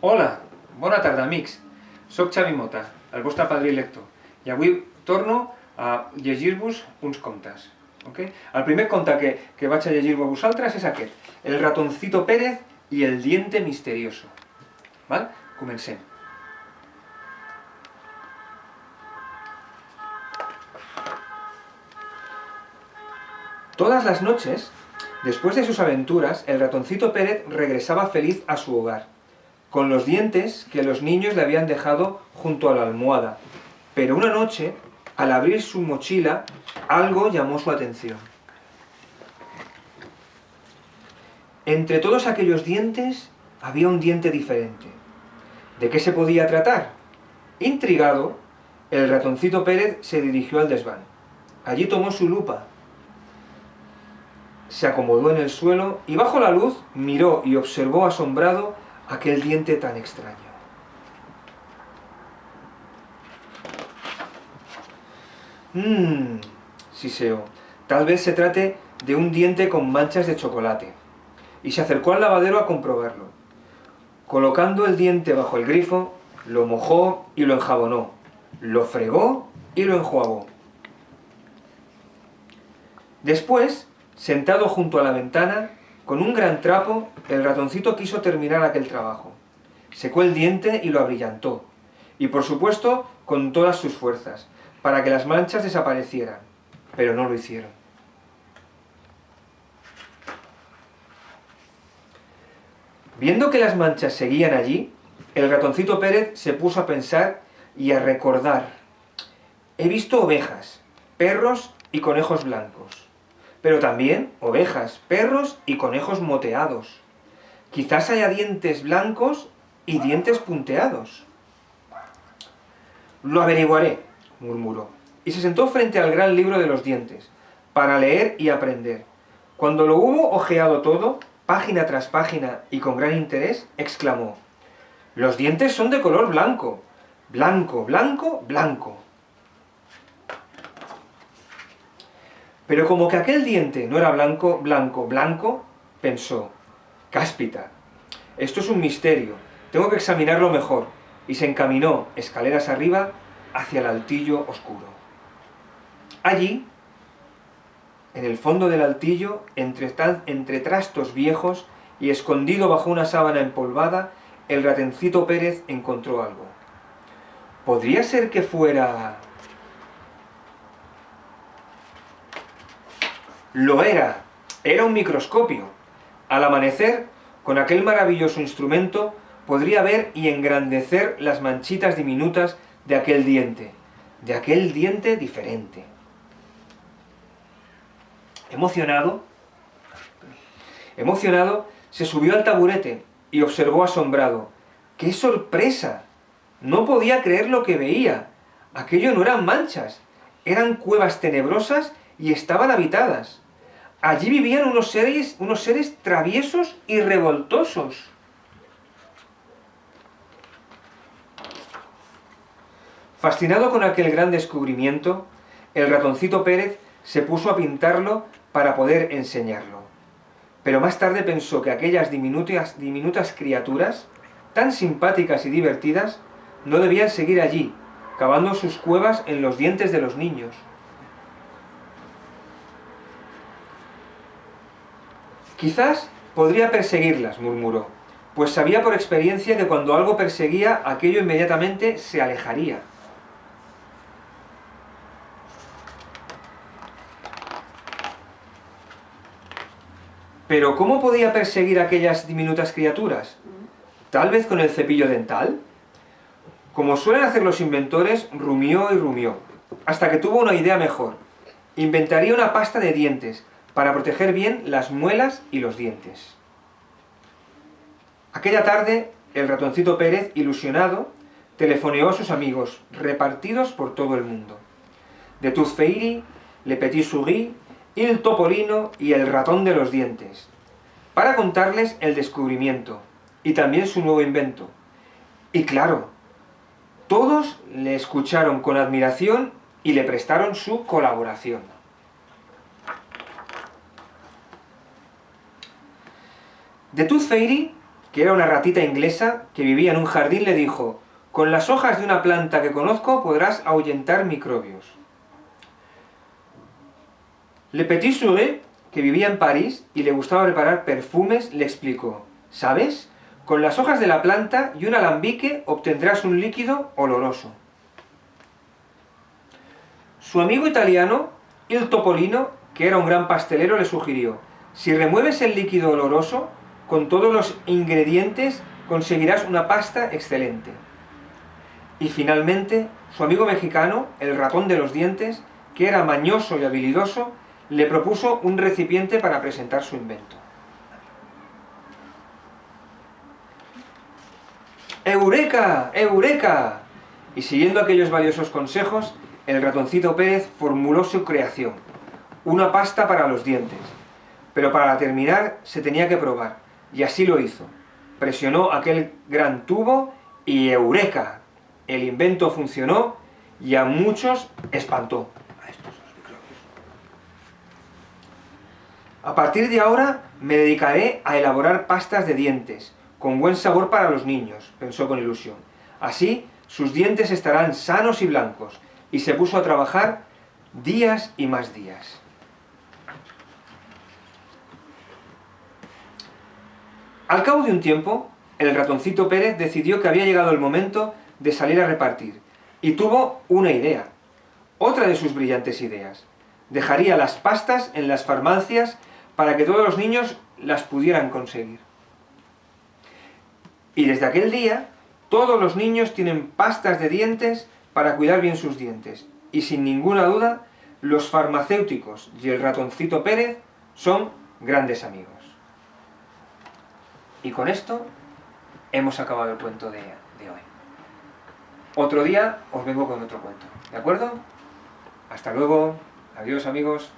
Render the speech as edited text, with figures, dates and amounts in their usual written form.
Hola, bona tarda, amics. Soc Xavi Mota, el vostre padrí lector, i avui torno a llegir-vos uns contes. Okay? El primer conte que vaig a llegir-vos a vosaltres és aquest, El ratoncito Pérez y el diente misterioso. ¿Val? Comencem. Todas las noches, después de sus aventuras, el ratoncito Pérez regresaba feliz a su hogar, con los dientes que los niños le habían dejado junto a la almohada. Pero una noche, al abrir su mochila, algo llamó su atención. Entre todos aquellos dientes había un diente diferente. ¿De qué se podía tratar? Intrigado, el ratoncito Pérez se dirigió al desván. Allí tomó su lupa, se acomodó en el suelo y bajo la luz miró y observó asombrado aquel diente tan extraño. Siseó. Tal vez se trate de un diente con manchas de chocolate. Y se acercó al lavadero a comprobarlo. Colocando el diente bajo el grifo, lo mojó y lo enjabonó. Lo fregó y lo enjuagó. Después, sentado junto a la ventana, con un gran trapo, el ratoncito quiso terminar aquel trabajo. Secó el diente y lo abrillantó. Y por supuesto, con todas sus fuerzas, para que las manchas desaparecieran. Pero no lo hicieron. Viendo que las manchas seguían allí, el ratoncito Pérez se puso a pensar y a recordar. He visto ovejas, perros y conejos blancos, pero también ovejas, perros y conejos moteados. Quizás haya dientes blancos y dientes punteados. Lo averiguaré, murmuró, y se sentó frente al gran libro de los dientes, para leer y aprender. Cuando lo hubo hojeado todo, página tras página y con gran interés, exclamó: «Los dientes son de color blanco, blanco, blanco, blanco». Pero como que aquel diente no era blanco, blanco, blanco, pensó: «Cáspita, esto es un misterio, tengo que examinarlo mejor», y se encaminó, escaleras arriba, hacia el altillo oscuro. Allí, en el fondo del altillo, entre trastos viejos y escondido bajo una sábana empolvada, el ratoncito Pérez encontró algo. ¿Podría ser que fuera...? Lo era. Era un microscopio. Al amanecer, con aquel maravilloso instrumento, podría ver y engrandecer las manchitas diminutas de aquel diente diferente. Emocionado, se subió al taburete y observó asombrado. ¡Qué sorpresa! No podía creer lo que veía. Aquello no eran manchas, eran cuevas tenebrosas y estaban habitadas. Allí vivían unos seres traviesos y revoltosos. Fascinado con aquel gran descubrimiento, el ratoncito Pérez se puso a pintarlo para poder enseñarlo. Pero más tarde pensó que aquellas diminutas criaturas, tan simpáticas y divertidas, no debían seguir allí, cavando sus cuevas en los dientes de los niños. Quizás podría perseguirlas, murmuró, pues sabía por experiencia que cuando algo perseguía, aquello inmediatamente se alejaría. Pero ¿cómo podía perseguir a aquellas diminutas criaturas? ¿Tal vez con el cepillo dental? Como suelen hacer los inventores, rumió y rumió, hasta que tuvo una idea mejor. Inventaría una pasta de dientes, para proteger bien las muelas y los dientes. Aquella tarde, el ratoncito Pérez, ilusionado, telefoneó a sus amigos, repartidos por todo el mundo. De Tooth Fairy, Le Petit Souris, Il Topolino y el ratón de los dientes, para contarles el descubrimiento, y también su nuevo invento. Y claro, todos le escucharon con admiración y le prestaron su colaboración. The Tooth Fairy que era una ratita inglesa que vivía en un jardín, le dijo: «Con las hojas de una planta que conozco podrás ahuyentar microbios». Le Petit Souris, que vivía en París y le gustaba preparar perfumes, le explicó: «¿Sabes? Con las hojas de la planta y un alambique obtendrás un líquido oloroso». Su amigo italiano, Il Topolino, que era un gran pastelero, le sugirió: «Si remueves el líquido oloroso, con todos los ingredientes conseguirás una pasta excelente». Y finalmente, su amigo mexicano, el ratón de los dientes, que era mañoso y habilidoso, le propuso un recipiente para presentar su invento. ¡Eureka! ¡Eureka! Y siguiendo aquellos valiosos consejos, el ratoncito Pérez formuló su creación: una pasta para los dientes. Pero para terminar se tenía que probar, y así lo hizo. Presionó aquel gran tubo y ¡eureka! El invento funcionó y a muchos espantó. A partir de ahora me dedicaré a elaborar pastas de dientes, con buen sabor para los niños, pensó con ilusión. Así sus dientes estarán sanos y blancos, y se puso a trabajar días y más días. Al cabo de un tiempo, el ratoncito Pérez decidió que había llegado el momento de salir a repartir, y tuvo una idea, otra de sus brillantes ideas. Dejaría las pastas en las farmacias para que todos los niños las pudieran conseguir. Y desde aquel día, todos los niños tienen pastas de dientes para cuidar bien sus dientes. Y sin ninguna duda, los farmacéuticos y el ratoncito Pérez son grandes amigos. Y con esto hemos acabado el cuento de hoy. Otro día os vengo con otro cuento, ¿de acuerdo? Hasta luego, adiós amigos.